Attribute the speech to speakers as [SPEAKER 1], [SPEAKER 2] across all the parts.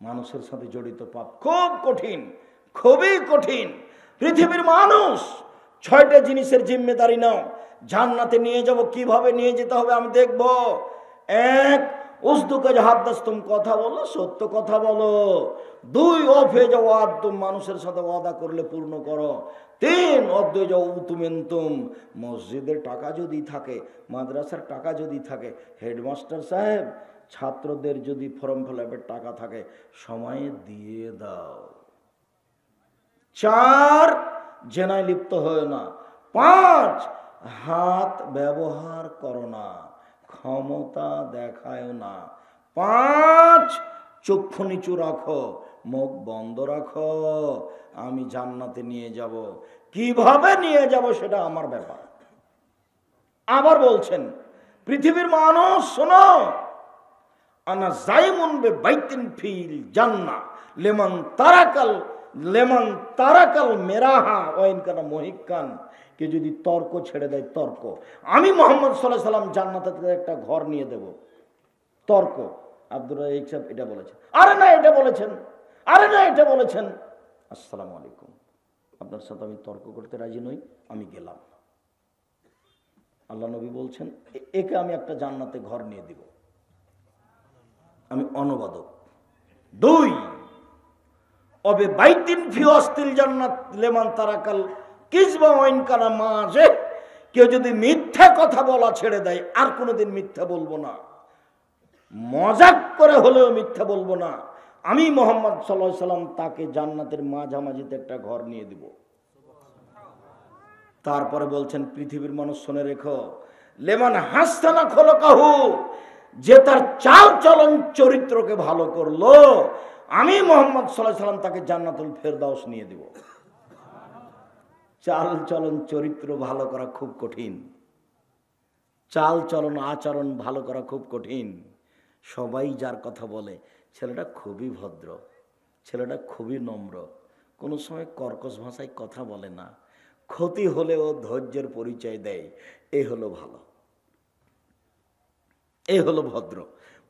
[SPEAKER 1] মানুষের সাথে জড়িত পাপ খুব কঠিন, খুবই কঠিন। পৃথিবীর মানুষ 6টা জিনিসের জিম্মেদারি নাও। জান্নাতে নিয়ে যাব, কিভাবে নিয়ে যেতে হবে আমি দেখব। 1, উসদুকে হাদ্দাস, তুমি কথা বলো, সত্য কথা বলো। 2, অফে যাও তুম, মানুষের সাথে ওয়াদা করলে পূর্ণ করো। 3, অদ্বৈ যাও উতুমেন্তুম, মসজিদের টাকা যদি থাকে, মাদ্রাসার টাকা যদি থাকে, হেডমাস্টার সাহেব ছাত্রদের যদি ফর্ম ফিলআপের টাকা থাকে সময়ে দিয়ে দাও। 4, জেনায় লিপ্ত হয় না। 5, হাত ব্যবহার করো না, ক্ষমতা দেখায় না। 5, চক্ষু নিচু রাখো, মুখ বন্ধ রাখো। আমি জান্নাতে নিয়ে যাব। কিভাবে নিয়ে যাব সেটা আমার ব্যাপার। আবার বলছেন পৃথিবীর মানুষ শোনো, আনা জাইমুন বে বাইতিন ফিল জান্নাহ লেমান তারাকাল মেরাহা ওয়াইনকানা মহিকান। কে যদি তর্ক ছেড়ে দেয়, তর্ক, আমি মুহাম্মদ সাল্লাল্লাহু আলাইহি সাল্লাম জান্নাতে একটা ঘর নিয়ে দেব। তর্ক, আব্দুর রাজ্জাক সাহেব এটা বলেছেন, আরে না এটা বলেছেন, আরে না এটা বলেছেন। আসসালামু আলাইকুম, আপনার সাথে আমি তর্ক করতে রাজি নই, আমি গেলাম। আল্লাহ নবী বলছেন একে আমি একটা জান্নাতে ঘর নিয়ে দিব, আমি অনুবাদক। 2, অবে বাইতিন ফি ওয়াসতিল জান্নাত লিমান তারাকাল কিযবা ওয়াইন কানা মাযে। কেউ যদি মিথ্যা কথা বলা ছেড়ে দেয়, আর কোনোদিন মিথ্যা বলবো না, মজাক করে হলেও মিথ্যা বলবো না, আমি মুহাম্মদ সাল্লাল্লাহু আলাইহি সাল্লাম তাকে জান্নাতের মাঝামাঝিতে একটা ঘর নিয়ে দিব। তারপরে বলছেন পৃথিবীর মানুষ শুনে রেখো, লেমান হাসানা খলকাহু, যে তার চাল চলন চরিত্রকে ভালো করলো, আমি মুহাম্মদ সাল্লাল্লাহু আলাইহি সাল্লাম তাকে জান্নাতুল ফেরদাউস নিয়ে দিব। চাল চলন চরিত্র ভালো করা খুব কঠিন, চাল চলন আচরণ ভালো করা খুব কঠিন। সবাই যার কথা বলে ছেলেটা খুবই ভদ্র, ছেলেটা খুবই নম্র, কোনো সময় কর্কশ ভাষায় কথা বলে না, ক্ষতি হলেও ধৈর্যের পরিচয় দেয়, এ হলো ভালো, এ হলো ভদ্র।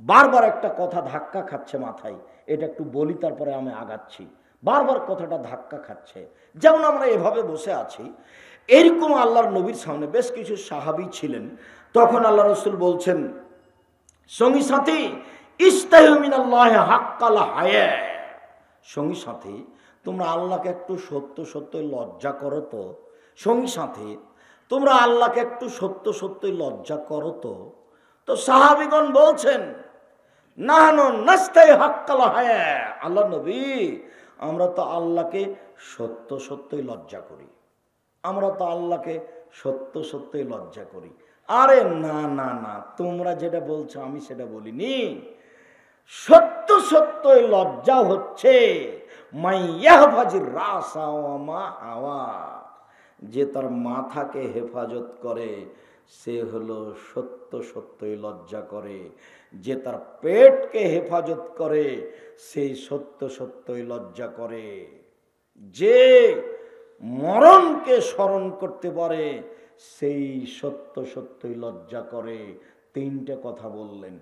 [SPEAKER 1] বারবার একটা কথা ধাক্কা খাচ্ছে মাথায়, এটা একটু বলি তারপরে আমি আগাচ্ছি। বারবার কথাটা ধাক্কা খাচ্ছে। যেমন আমরা এভাবে বসে আছি, এরকম আল্লাহর নবীর সামনে বেশ কিছু সাহাবী ছিলেন। তখন আল্লাহ রাসূল বলছেন, সঙ্গী সাথী ইস্তাহিউ মিনাল্লাহি হাক্কাল হায়া, সঙ্গী সাথী তোমরা আল্লাহকে একটু সত্য সত্যই লজ্জা করো তো। সঙ্গী সাথী তোমরা আল্লাহকে একটু সত্য সত্যই লজ্জা করো তো। তো সাহাবীগণ বলছেন, নাহনু নাস্তাই হাক্কাল হায়া, আল্লাহ নবী আমরা তো আল্লাহকে সত্য সত্যই লজ্জা করি, আমরা তো আল্লাহকে সত্য সত্যই লজ্জা করি। আরে না না না, তোমরা যেটা বলছো আমি সেটা বলিনি। সত্য সত্যই লজ্জা হচ্ছে মাইয়াহফাজির রাসা ওয়া মা হাওয়া, যে তার মাথাকে হেফাজত করে সে হলো সত্য সত্যই লজ্জা করে, যে তার পেটকে হেফাজত করে সেই সত্য সত্যই লজ্জা করে, যে মরণকে স্মরণ করতে পারে সেই সত্য সত্যই লজ্জা করে। 3টে কথা বললেন।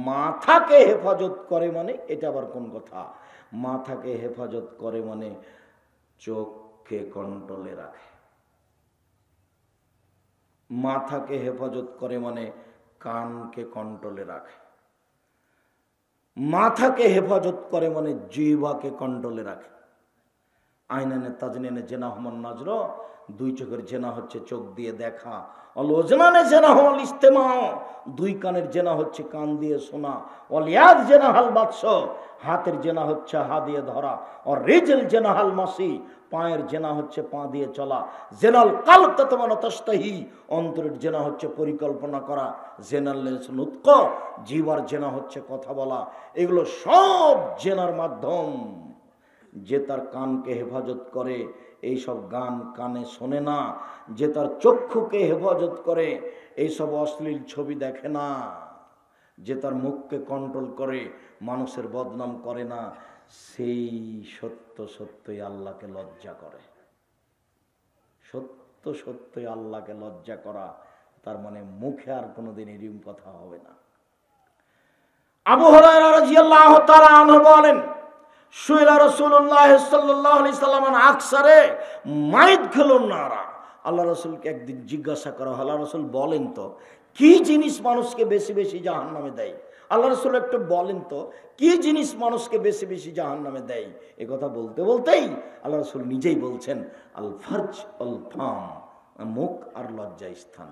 [SPEAKER 1] মাথাকে হেফাজত করে মানে এটা আবার কোন কথা? মাথাকে হেফাজত করে মানে চোখকে কন্ট্রোলে রাখে, মাথাকে হেফাজত করে মানে কানকে কন্ট্রোলে রাখে, মাথাকে হেফাজত করে মানে জিহ্বাকে কন্ট্রোলে রাখে। আইনানে তাজনিনে জেনা হমান নাজর, 2 চোখের জেনা হচ্ছে চোখ দিয়ে দেখা। অলোজনানে জেনা হল ইস্তেমা, 2 কানের জেনা হচ্ছে কান দিয়ে শোনা। অলিয়াদ জেনা হাল বাদশ, হাতের জেনা হচ্ছে হাত দিয়ে ধরা। আর রিজল জেনা হাল মাসি, পায়ের জেনা হচ্ছে পা দিয়ে চলা। জেনাল কালব তাতমানা তাস্তাহি, অন্তরের জেনা হচ্ছে পরিকল্পনা করা। জেনাল নুতক, জিহ্বার জেনা হচ্ছে কথা বলা। এগুলো সব জেনার মাধ্যম। যে তার কানকে হেফাজত করে এইসব গান কানে শোনে না, যে তার চক্ষুকে হেফাজত করে এইসব অশ্লীল ছবি দেখে না, যে তার মুখকে কন্ট্রোল করে মানুষের বদনাম করে না, সেই সত্য সত্যই আল্লাহকে লজ্জা করে। সত্য সত্যই আল্লাহকে লজ্জা করা, তার মানে মুখে আর কোনোদিন এরকম কথা হবে না। আবু হুরায়রা রাদিয়াল্লাহু তাআলা আনহু বলেন, সুইলা রাসূলুল্লাহ সাল্লাল্লাহু আলাইহি সাল্লাম আকসারে মাইদ খেলুন নারা। আল্লাহ রাসূলকে একদিন জিজ্ঞাসা করা হলো, আল্লাহ রাসূল বলেন তো কি জিনিস মানুষকে বেশি বেশি জাহান্নামে দেয়? আল্লাহ রাসূল একটু বলেন তো কি জিনিস মানুষকে বেশি বেশি জাহান্নামে দেয়? এই কথা বলতে বলতেই আল্লাহ রাসূল নিজেই বলছেন, আল ফারজ আল ফাম, মুখ আর লজ্জা স্থান,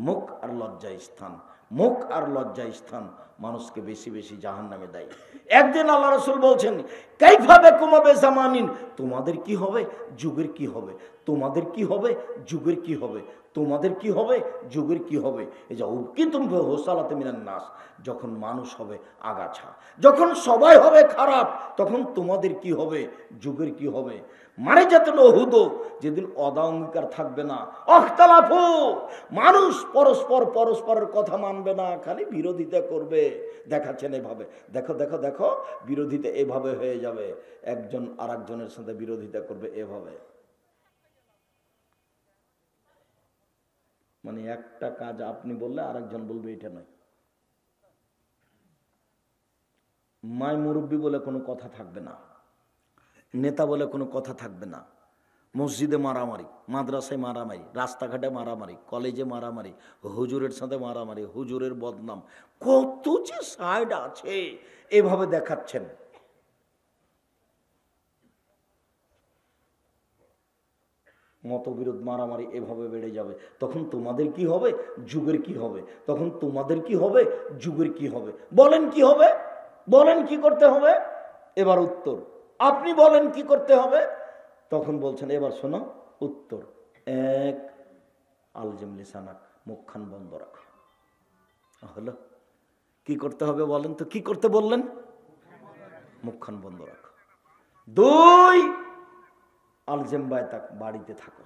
[SPEAKER 1] মুখ আর লজ্জা স্থান, মুখ আর লজ্জা স্থান মানুষকে বেশি বেশি জাহান্নামে দেয়। একদিন আল্লাহ রাসূল বলছেন, কাইফা বিকুম বিজামানিন, তোমাদের কি হবে, যুগের কি হবে, তোমাদের কি হবে, যুগের কি হবে, তোমাদের কি হবে, যুগের কি হবে। এই যে উকিতুম হোসালাতে মিনান নাস, যখন মানুষ হবে আগাছা, যখন সবাই হবে খারাপ, তখন তোমাদের কি হবে, যুগের কি হবে। মানে যাতে লহুদ, যেদিন অদা অঙ্গীকার থাকবে না, অখতালাফু, মানুষ পরস্পর পরস্পরের কথা মানবে না, খালি বিরোধিতা করবে। দেখাচ্ছেন এভাবে, দেখো দেখো দেখো, বিরোধিতা এভাবে হয়ে যাবে, একজন আর একজনের সাথে বিরোধিতা করবে এভাবে। মানে একটা কাজ আপনি বললে আরেকজন বলবে এটা নয়। মাই মুরব্বী বলে কোনো কথা থাকবে না, নেতা বলে কোনো কথা থাকবে না। মসজিদে মারামারি, মাদ্রাসায় মারামারি, রাস্তাঘাটে মারামারি, কলেজে মারামারি, হুজুরের সাথে মারামারি, হুজুরের বদনাম, কত যে সাইড আছে এভাবে দেখাচ্ছেন। মতবিরোধ মারামারি এভাবে বেড়ে যাবে, তখন তোমাদের কি হবে, যুগের কি হবে, তখন তোমাদের কি হবে, যুগের কি হবে। বলেন কি হবে, বলেন কি করতে হবে। এবার উত্তর, আপনি বলেন কি করতে হবে। তখন বলছেন, এবার শোনো উত্তর। এক, আলজিম লিসানাক, মুখখান বন্ধ রাখো। হলো, কি করতে হবে বলেন তো, কি করতে বললেন, মুখখান বন্ধ রাখো। দুই, আলজেম বায়তাক, বাড়িতে থাকো।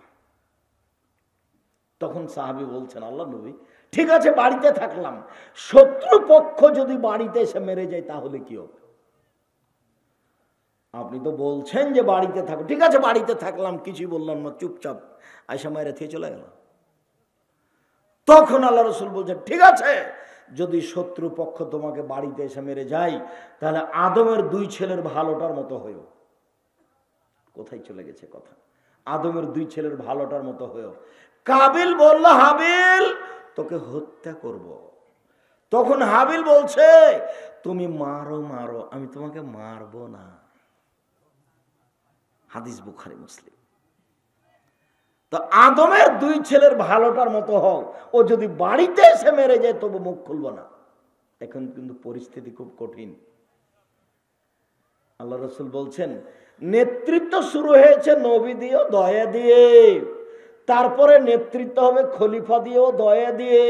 [SPEAKER 1] তখন সাহাবী বলছেন, আল্লাহ নবী ঠিক আছে বাড়িতে থাকলাম, শত্রুপক্ষ যদি বাড়িতে এসে মেরে যায় তাহলে কি হবে? আপনি তো বলছেন যে বাড়িতে থাকো, ঠিক আছে বাড়িতে থাকলাম, কিছুই বললাম না, চুপচাপ আয়সা মায়েরা থেকে চলে গেল। তখন আল্লাহ রাসূল বলছেন, ঠিক আছে যদি শত্রুপক্ষ তোমাকে বাড়িতে এসে মেরে যায়, তাহলে আদমের দুই ছেলের ভালোটার মতো হয়েও। কোথায় চলে গেছে কথা, আদমের দুই ছেলের ভালোটার মতো হয়েও। কাবিল বলল, হাবিল তোকে হত্যা করব। তখন হাবিল বলছে, তুমি মারো মারো, আমি তোমাকে মারবো না। হাদিস বুখারী মুসলিম। তো আদমের দুই ছেলের ভালোটার মতো হও, ও যদি বাড়িতে এসে মেরে যায় তবু মুখ খুলবো না। এখন কিন্তু পরিস্থিতি খুব কঠিন। আল্লাহ রাসূল বলছেন, নেতৃত্ব শুরু হয়েছে নবী দিয়ে, দয়া দিয়ে, তারপরে নেতৃত্ব হবে খলিফা দিয়েও, দয়া দিয়ে,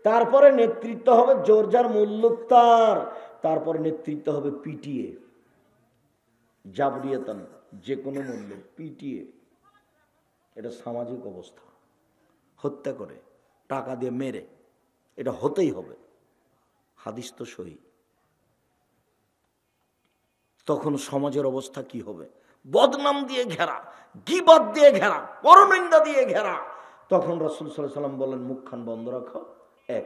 [SPEAKER 1] তারপরে নেতৃত্ব হবে জোরজার মুল্লুকতার, তারপর নেতৃত্ব হবে পিটিয়ে, জাবরিয়াতান, যে কোনো মূল্যে পিটিয়ে। এটা সামাজিক অবস্থা, হত্যা করে টাকা দিয়ে মেরে, এটা হতেই হবে, হাদিস তো সহি। তখন সমাজের অবস্থা কি হবে, বদনাম দিয়ে ঘেরা, গীবত দিয়ে ঘেরা, পরনিন্দা দিয়ে ঘেরা। তখন রাসূল সাল্লাল্লাহু আলাইহি সাল্লাম বলেন, মুখখান বন্ধ রাখো। এক,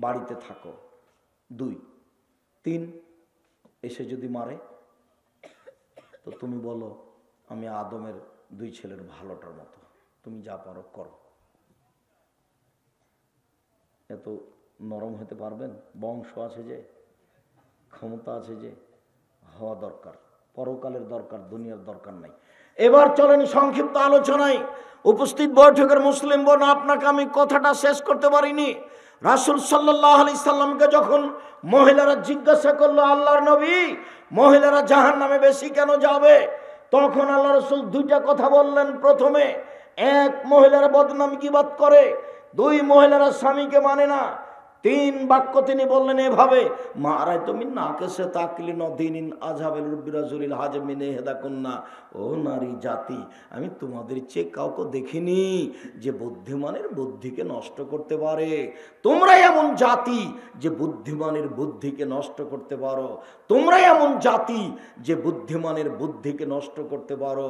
[SPEAKER 1] বাড়িতে থাকো। দুই, তিন, এসে যদি মারে তো তুমি বলো আমি আদমের দুই ছেলের ভালোটার মতো, তুমি যা পারো করো। এত নরম হতে পারবেন? বংশ আছে যে, ক্ষমতা আছে যে, হওয়া দরকার, পরকালের দরকার, দুনিয়ার দরকার নাই। এবার চলেন সংক্ষিপ্ত আলোচনায়। উপস্থিত বৈঠকের মুসলিম বোন, আপনাকে আমি কথাটা শেষ করতে পারিনি। রাসূল সাল্লাল্লাহু আলাইহি সাল্লামকে যখন মহিলারা জিজ্ঞাসা করলো, আল্লাহর নবী মহিলারা জাহান্নামে বেশি কেন যাবে, তখন আল্লাহ রাসূল দুইটা কথা বললেন। প্রথমে, এক, মহিলারা বদনাম গীবত করে। দুই, মহিলারা স্বামীকে মানে না। তিন বাক্য তিনি বললেন এভাবে, মারাই তুমি নাকেসে তাকলিন দিনিন আজহাবেল রুবিরাজুলিল হাজমিনে হেদাকুন্না, ও নারী জাতি, আমি তোমাদের চেয়ে কাউকে দেখিনি যে বুদ্ধিমানের বুদ্ধিকে নষ্ট করতে পারে। তোমরাই এমন জাতি যে বুদ্ধিমানের বুদ্ধিকে নষ্ট করতে পারো, তোমরাই এমন জাতি যে বুদ্ধিমানের বুদ্ধিকে নষ্ট করতে পারো,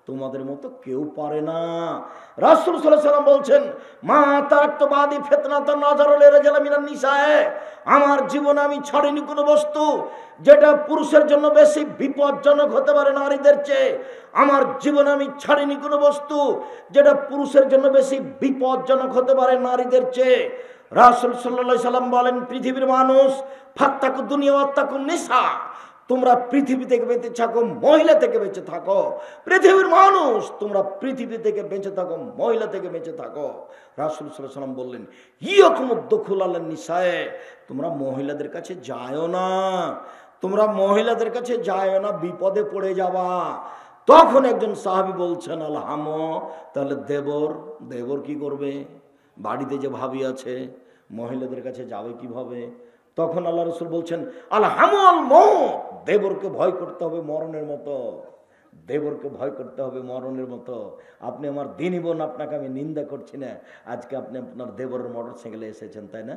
[SPEAKER 1] তোমাদের মতো কেউ পারে না। রাসূল সাল্লাল্লাহু আলাইহি ওয়াসাল্লাম বলছেন, মা তারাকতু বাদি ফিতনাতান নাযারুল রিজালি মিনান নিসায়ে, আমার জীবনে আমি ছাড়িনি কোনো বস্তু যেটা পুরুষের জন্য বেশি বিপজ্জনক হতে পারে নারীদের চেয়ে। আমার জীবনে আমি ছাড়িনি কোনো বস্তু যেটা পুরুষের জন্য বেশি বিপজ্জনক হতে পারে নারীদের চেয়ে। রাসূল সাল্লাল্লাহু আলাইহি সাল্লাম বলেন, পৃথিবীর মানুষ ফাত্তাকু দুনিয়া ওয়াত্তাকু নিসা, তোমরা পৃথিবী থেকে বেঁচে থাকো, মহিলা থেকে বেঁচে থাকো। পৃথিবীর মানুষ, তোমরা পৃথিবী থেকে বেঁচে থাকো, মহিলা থেকে বেঁচে থাকো। রাসূল সাল্লাল্লাহু আলাইহি সাল্লাম বললেন, ইয়াকুমুদ দুখুল আলান নিসায়ে, তোমরা মহিলাদের কাছে যায়ও না, তোমরা মহিলাদের কাছে যায়ও না, বিপদে পড়ে যাবা। তখন একজন সাহাবী বলছেন, আলহাম, তাহলে দেবর কি করবে? বাড়িতে যে ভাবি আছে, মহিলাদের কাছে যাবে কিভাবে? তখন আল্লাহ রাসূল বলছেন, আলহামুল মউত, দেবরকে ভয় করতে হবে মরণের মতো, দেবরকে ভয় করতে হবে মরণের মতো। আপনি আমার দিনী বোন, আপনাকে আমি নিন্দা করছি না, আজকে আপনি আপনার দেবরের মোটরসাইকেলে এসেছেন, তাই না?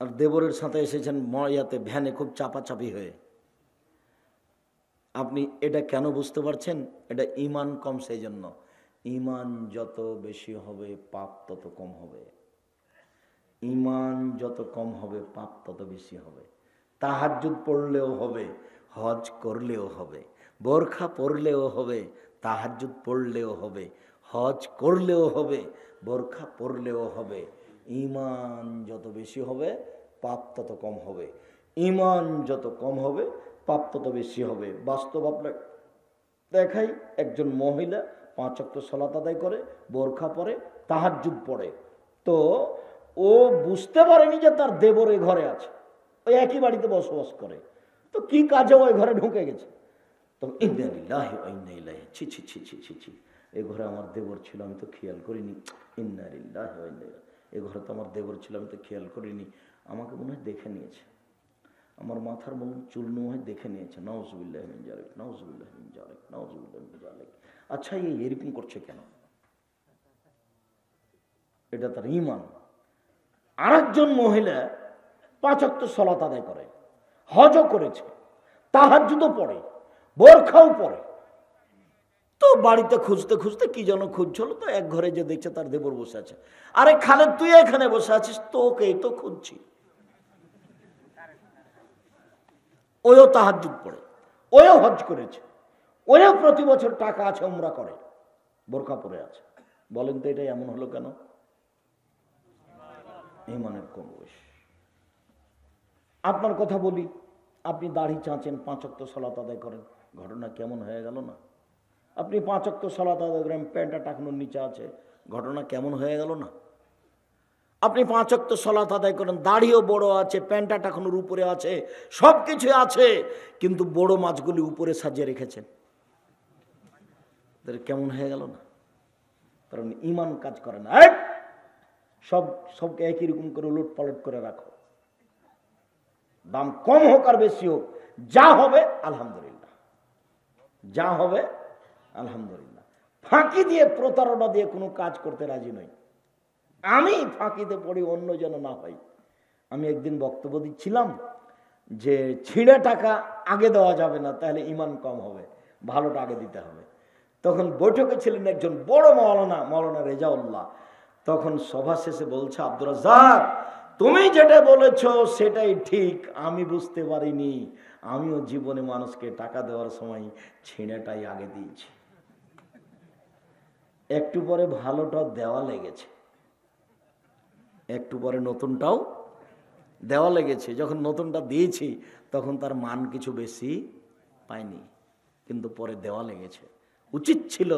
[SPEAKER 1] আর দেবরের সাথে এসেছেন ময়াতে, ভ্যানে, খুব চাপাচাপি হয়ে। আপনি এটা কেন বুঝতে পারছেন? এটা ঈমান কম, সেই জন্য। ঈমান যত বেশি হবে পাপ তত কম হবে, ঈমান যত কম হবে পাপ তত বেশি হবে। তাহাজ্জুদ পড়লেও হবে, হজ করলেও হবে, বোরখা পরলেও হবে, তাহাজ্জুদ পড়লেও হবে, হজ করলেও হবে, বোরখা পরলেও হবে। ঈমান যত বেশি হবে পাপ তত কম হবে, ঈমান যত কম হবে পাপ তত বেশি হবে। বাস্তব আপনাকে দেখাই, একজন মহিলা 5 ওয়াক্ত সালাত আদায় করে, বোরখা পরে, তাহাজ্জুদ পড়ে, তো ও বুঝতে পারেনি যে তার দেবর এই ঘরে আছে, ওই একই বাড়িতে বসবাস করে, তো কি কাজে ওই ঘরে ঢুকে গেছে। তো ইন্না লিল্লাহি ওয়া ইন্না ইলাইহি, ছি ছি ছি ছি ছি ছি, এই ঘরে আমার দেবর ছিল, আমি তো খেয়াল করিনি। ইন্না লিল্লাহি ওয়া ইন্না ইলাইহি, এই ঘরে তো আমার দেবর ছিল, আমি তো খেয়াল করিনি, আমাকে মনে হয় দেখে নিয়েছে, আমার মাথার মনে চুল মনে হয় দেখে নিয়েছে। নাউজুবিল্লাহি মিন যালিক, নাউজুবিল্লাহি মিন যালিক, নাউজুবিল্লাহি মিন যালিক। আচ্ছা, এরকম করছে কেন? এটা তার ঈমান। আরেকজন মহিলা 5 ওয়াক্ত সালাত আদায় করে, হজও করেছে, তাহাজ্জুদও পড়ে, বোরখাও পড়ে, তো বাড়িতে খুঁজতে খুঁজতে কি যেন খুঁজছিল, তো এক ঘরে যে দেখছে তার দেবর বসে আছে। আরে খালেদ, তুই এখানে বসে আছিস, তোকেই তো খুঁজছি। ওও তাহাজ্জুদ পড়ে, ওও হজ করেছে, ওও প্রতি বছর টাকা আছে, উমরা করে, বোরখা পরে আছে। বলেন তো এটা এমন হলো কেন? ঈমানের কম বয়স। আপনার কথা বলি, আপনি দাড়ি চাঁচেন, 5 ওয়াক্ত সালাত আদায় করেন, ঘটনা কেমন হয়ে গেল না? আপনি 5 ওয়াক্ত সালাত আদায় করেন, প্যান্টটা টাকনোর নিচে আছে, ঘটনা কেমন হয়ে গেল না? আপনি 5 ওয়াক্ত সালাত আদায় করেন, দাড়িও বড় আছে, প্যান্টটা টাকনোর উপরে আছে, সব কিছু আছে, কিন্তু বড় মাছগুলি উপরে সাজিয়ে রেখেছেন, কেমন হয়ে গেল না? কারণ ঈমান কাজ করে না। সবকে একই রকম করে উলট পালট করে রাখো, দাম কম হোক আর বেশি হোক, যা হবে আলহামদুলিল্লাহ, যা হবে আলহামদুলিল্লাহ। ফাঁকি দিয়ে, প্রতারণা দিয়ে কোনো কাজ করতে রাজি নই। আমি ফাঁকিতে পড়ি, অন্য যেন না হয়। আমি একদিন বক্তব্য দিচ্ছিলাম যে ছিঁড়ে টাকা আগে দেওয়া যাবে না, তাহলে ঈমান কম হবে, ভালোটা আগে দিতে হবে। তখন বৈঠকে ছিলেন একজন বড় মৌলানা রেজাউল্লাহ। তখন সভা শেষে বলছে, আব্দুর রাজ্জাক, তুমি যেটা বলেছো সেটাই ঠিক, আমি বুঝতে পারিনি, আমিও জীবনে মানুষকে টাকা দেওয়ার সময় ছিঁড়েটাই আগে দিয়েছি। একটু পরে ভালোটা দেওয়া লেগেছে, একটু পরে নতুনটাও দেওয়া লেগেছে। যখন নতুনটা দিয়েছি তখন তার মান কিছু বেশি পাইনি, কিন্তু পরে দেওয়া লেগেছে। উচিত ছিল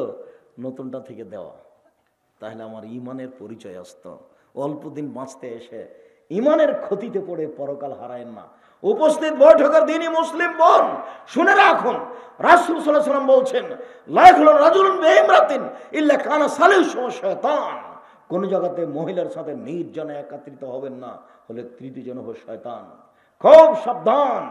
[SPEAKER 1] নতুনটা থেকে দেওয়া, তাহলে আমার ঈমানের পরিচয় আসতো। অল্প দিন বাঁচতে এসে ঈমানের ক্ষতিতে পড়ে পরকাল হারায়েন না। উপস্থিত বৈঠকের দিনই মুসলিম বোন, শুনে রাখুন, রাসূল সাল্লাল্লাহু আলাইহি ওয়াসাল্লাম বলছেন, লা ইয়াখলু রাজুলুন বিইমরাতিন ইল্লা কানা সালিসু শায়তান। কোন জায়গাতে মহিলার সাথে নির্জনে একত্রিত হবেন না, হলে তৃতীয় জন হবে শয়তান। খুব সাবধান।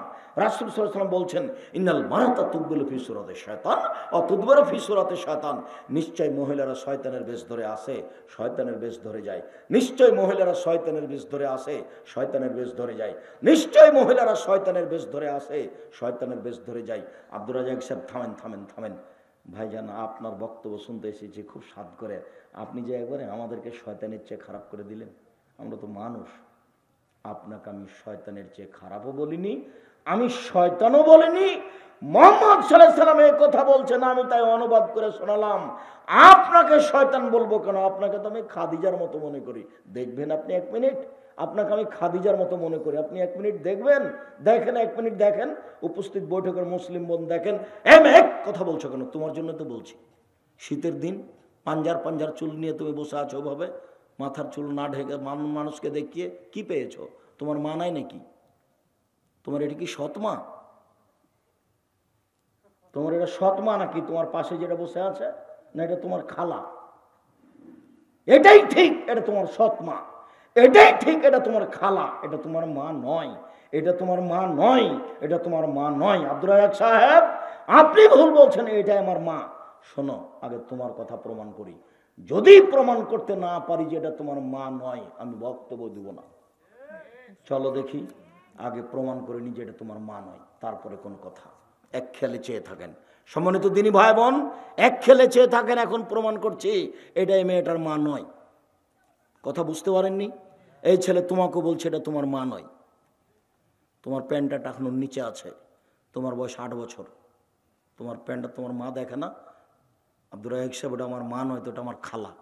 [SPEAKER 1] রাসূল সাল্লাল্লাহু আলাইহি ওয়াসাল্লাম বলছেন, ইন্নাল মারাতা তুকবিলু ফি সূরাতি শায়তান ওয়া তুদবিরু ফি সূরাতি শায়তান। নিশ্চয় মহিলারা শয়তানের বেশ ধরে আসে, শয়তানের বেশ ধরে যায়। নিশ্চয় মহিলারা শয়তানের বেশ ধরে আসে, শয়তানের বেশ ধরে যায়। নিশ্চয় মহিলারা শয়তানের বেশ ধরে আসে, শয়তানের বেশ ধরে যায়। আব্দুর রাজ্জাক সাহেব, থামেন থামেন থামেন, ভাইজান আপনার বক্তব্য শুনতে এসেছি খুব স্বাদ করে, আপনি যে একবারে আমাদেরকে শয়তানের চেয়ে খারাপ করে দিলেন। আমরা তো মানুষ, আপনাকে আমি শয়তানের চেয়ে খারাপও বলিনি, আমি শয়তানও বলিনি। মুহাম্মদ সাল্লাল্লাহু আলাইহি সাল্লাম এই কথা বলছেন, আমি তাই অনুবাদ করে শোনালাম। আপনাকে শয়তান বলবো কেন? আপনাকে তো আমি খাদিজার মতো মনে করি। দেখবেন আপনি 1 মিনিট, আপনাকে আমি খাদিজার মতো মনে করি। আপনি 1 মিনিট দেখবেন, দেখেন 1 মিনিট দেখেন, উপস্থিত বৈঠকের মুসলিম বোন দেখেন। এক কথা বলছো কেন? তোমার জন্য তো বলছি। শীতের দিন পাঞ্জার পাঞ্জার চুল নিয়ে তুমি বসে আছো ভাবে, মাথার চুল না ঢেকে মানুষকে দেখিয়ে কি পেয়েছো? তোমার মা নাই নাকি? তোমার এটা কি সৎমা? তোমার এটা সৎমা নাকি তোমার পাশে যেটা বসে আছে? না এটা তোমার খালা? এটাই ঠিক, এটা তোমার সৎমা। এটাই ঠিক, এটা তোমার খালা। এটা তোমার মা নয়, এটা তোমার মা নয়, এটা তোমার মা নয়। আব্দুর রাজ্জাক সাহেব, আপনি ভুল বলছেন, এটাই আমার মা। শোনো, আগে তোমার কথা প্রমাণ করি। যদি প্রমাণ করতে না পারি যে এটা তোমার মা নয়, আমি বক্তব্য দিব না। চলো দেখি, আগে প্রমাণ করে নি যে এটা তোমার মা নয়, তারপরে কোন কথা। এক খেলে চেয়ে থাকেন সম্মানিত দিনী ভাই বোন, এক খেলে চেয়ে থাকেন। এখন প্রমাণ করছি এটাই মেয়েটার মা নয়। কথা বুঝতে পারেননি? এই ছেলে তোমাকে বলছে এটা তোমার মা নয়। তোমার প্যান্টটা টাকানোর নিচে আছে, তোমার বয়স 8 বছর, তোমার প্যান্টটা তোমার মা দেখে না? আব্দুর রাজ্জাক সাহেব, এটা আমার মা নয় তো, এটা আমার খালা।